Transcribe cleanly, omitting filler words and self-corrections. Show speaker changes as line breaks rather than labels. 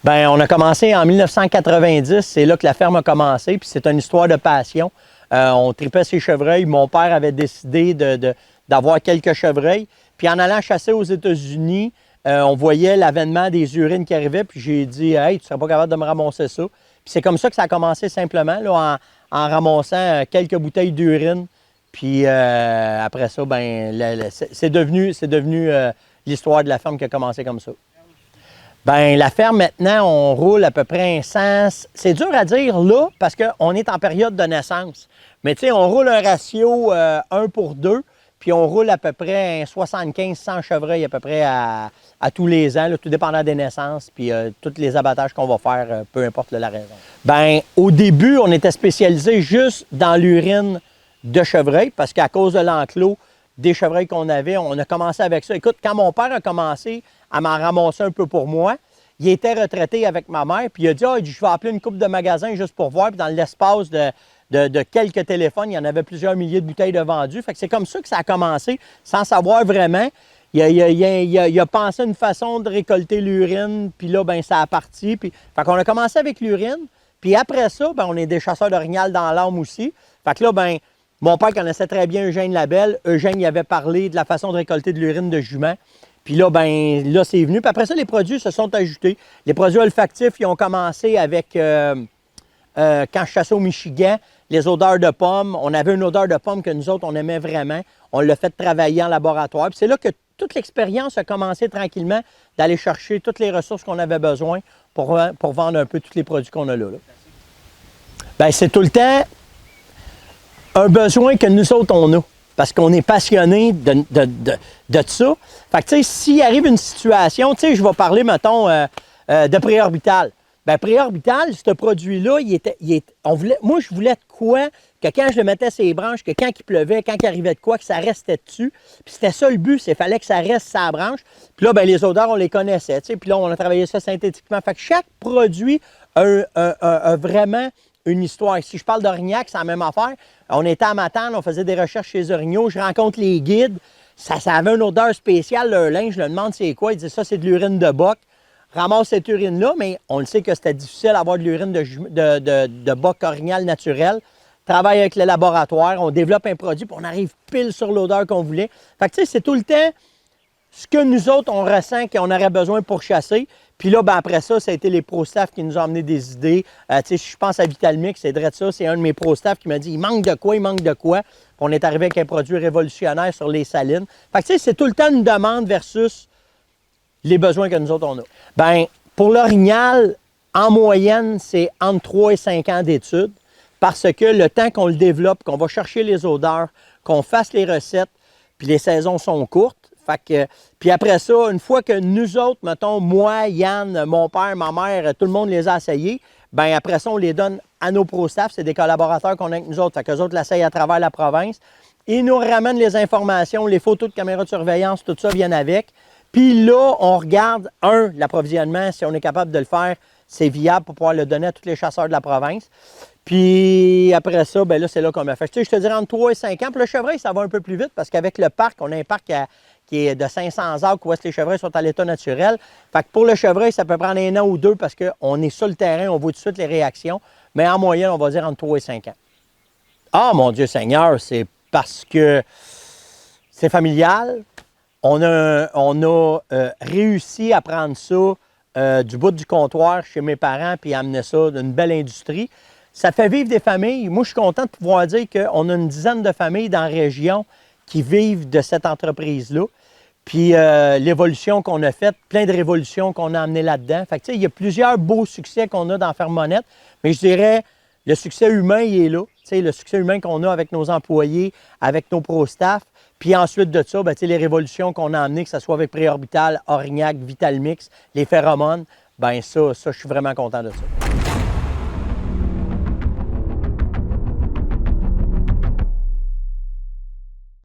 Ben, on a commencé en 1990, c'est là que la ferme a commencé, puis c'est une histoire de passion. On tripait ses chevreuils. Mon père avait décidé d'avoir quelques chevreuils. Puis en allant chasser aux États-Unis, on voyait l'avènement des urines qui arrivaient, puis j'ai dit « Hey, tu ne serais pas capable de me ramasser ça? » Puis c'est comme ça que ça a commencé simplement, là, en ramassant quelques bouteilles d'urine. Puis après ça, ben, c'est devenu l'histoire de la ferme qui a commencé comme ça. Bien, la ferme, maintenant, on roule à peu près un 100... C'est dur à dire là, parce qu'on est en période de naissance. Mais tu sais, on roule un ratio 1 pour 2, puis on roule à peu près un 75-100 chevreuils à peu près à tous les ans, là, tout dépendant des naissances, puis tous les abattages qu'on va faire, peu importe la raison. Bien, au début, on était spécialisé juste dans l'urine de chevreuil, parce qu'à cause de l'enclos des chevreuils qu'on avait, on a commencé avec ça. Écoute, quand mon père a commencé à m'en ramasser un peu pour moi, il était retraité avec ma mère, puis il a dit « Ah, je vais appeler une couple de magasins juste pour voir. » Puis dans l'espace de quelques téléphones, il y en avait plusieurs milliers de bouteilles de vendues. Fait que c'est comme ça que ça a commencé, sans savoir vraiment. Il a pensé une façon de récolter l'urine, puis là, ben ça a parti. Puis, fait qu'on a commencé avec l'urine, puis après ça, ben, on est des chasseurs d'orignal dans l'âme aussi. Fait que là, ben, mon père connaissait très bien Eugène Labelle. Eugène y avait parlé de la façon de récolter de l'urine de jument. Puis là, ben là, c'est venu. Puis après ça, les produits se sont ajoutés. Les produits olfactifs, ils ont commencé avec, quand je chassais au Michigan, les odeurs de pommes. On avait une odeur de pommes que nous autres, on aimait vraiment. On l'a fait travailler en laboratoire. Puis c'est là que toute l'expérience a commencé tranquillement d'aller chercher toutes les ressources qu'on avait besoin pour vendre un peu tous les produits qu'on a là. Bien, c'est tout le temps un besoin que nous autres, on a. Parce qu'on est passionnés de ça. Fait que, tu sais, s'il arrive une situation, tu sais, je vais parler, mettons, de préorbital. Bien, préorbital, ce produit-là, moi, je voulais de quoi que quand je le mettais sur les branches, que quand il pleuvait, quand il arrivait de quoi, que ça restait dessus. Puis c'était ça le but, il fallait que ça reste sur la branche. Puis là, bien, les odeurs, on les connaissait, tu sais. Puis là, on a travaillé ça synthétiquement. Fait que chaque produit a vraiment une histoire. Si je parle d'Orignac, c'est la même affaire. On était à Matane, on faisait des recherches chez les orignaux. Je rencontre les guides. Ça avait une odeur spéciale, leur linge. Je leur demande c'est quoi. Ils disent ça, c'est de l'urine de boc. Ramasse cette urine-là, mais on le sait que c'était difficile d'avoir de l'urine de boc orignal naturel. Travaille avec le laboratoire, on développe un produit, puis on arrive pile sur l'odeur qu'on voulait. Fait que tu sais, c'est tout le temps ce que nous autres, on ressent qu'on aurait besoin pour chasser. Puis là, ben après ça, ça a été les pro-staff qui nous ont amené des idées. Tu sais, je pense à Vitalmix, c'est vrai de ça. C'est un de mes pro-staff qui m'a dit, il manque de quoi, il manque de quoi. Puis on est arrivé avec un produit révolutionnaire sur les salines. Fait que tu sais, c'est tout le temps une demande versus les besoins que nous autres, on a. Bien, pour l'orignal, en moyenne, c'est entre 3 et 5 ans d'études parce que le temps qu'on le développe, qu'on va chercher les odeurs, qu'on fasse les recettes, puis les saisons sont courtes. Fait que, puis après ça, une fois que nous autres, mettons, moi, Yann, mon père, ma mère, tout le monde les a essayés, bien après ça, on les donne à nos pro-staff. C'est des collaborateurs qu'on a avec nous autres. Fait qu'eux autres l'essayent à travers la province. Ils nous ramènent les informations, les photos de caméras de surveillance, tout ça vient avec. Puis là, on regarde, l'approvisionnement, si on est capable de le faire, c'est viable pour pouvoir le donner à tous les chasseurs de la province. Puis après ça, bien là, c'est là qu'on a fait. Tu sais, je te dirais entre 3 et 5 ans. Pour le chevreuil, ça va un peu plus vite parce qu'avec le parc, on a un parc qui est de 500 acres où est-ce que les chevreuils sont à l'état naturel. Fait que pour le chevreuil, ça peut prendre 1 an ou 2 parce qu'on est sur le terrain, on voit tout de suite les réactions. Mais en moyenne, on va dire entre 3 et 5 ans. Ah, mon Dieu Seigneur, c'est parce que c'est familial. On a réussi à prendre ça du bout du comptoir chez mes parents puis amener ça d'une belle industrie. Ça fait vivre des familles. Moi, je suis content de pouvoir dire qu'on a une dizaine de familles dans la région qui vivent de cette entreprise-là. Puis l'évolution qu'on a faite, plein de révolutions qu'on a amenées là-dedans. Fait que, tu sais, il y a plusieurs beaux succès qu'on a dans Fermonnette, mais je dirais, le succès humain, il est là. Tu sais, le succès humain qu'on a avec nos employés, avec nos pro-staff. Puis ensuite de ça, bien, les révolutions qu'on a amenées, que ce soit avec Préorbital, Orignac, Vitalmix, les phéromones, bien ça, je suis vraiment content de ça.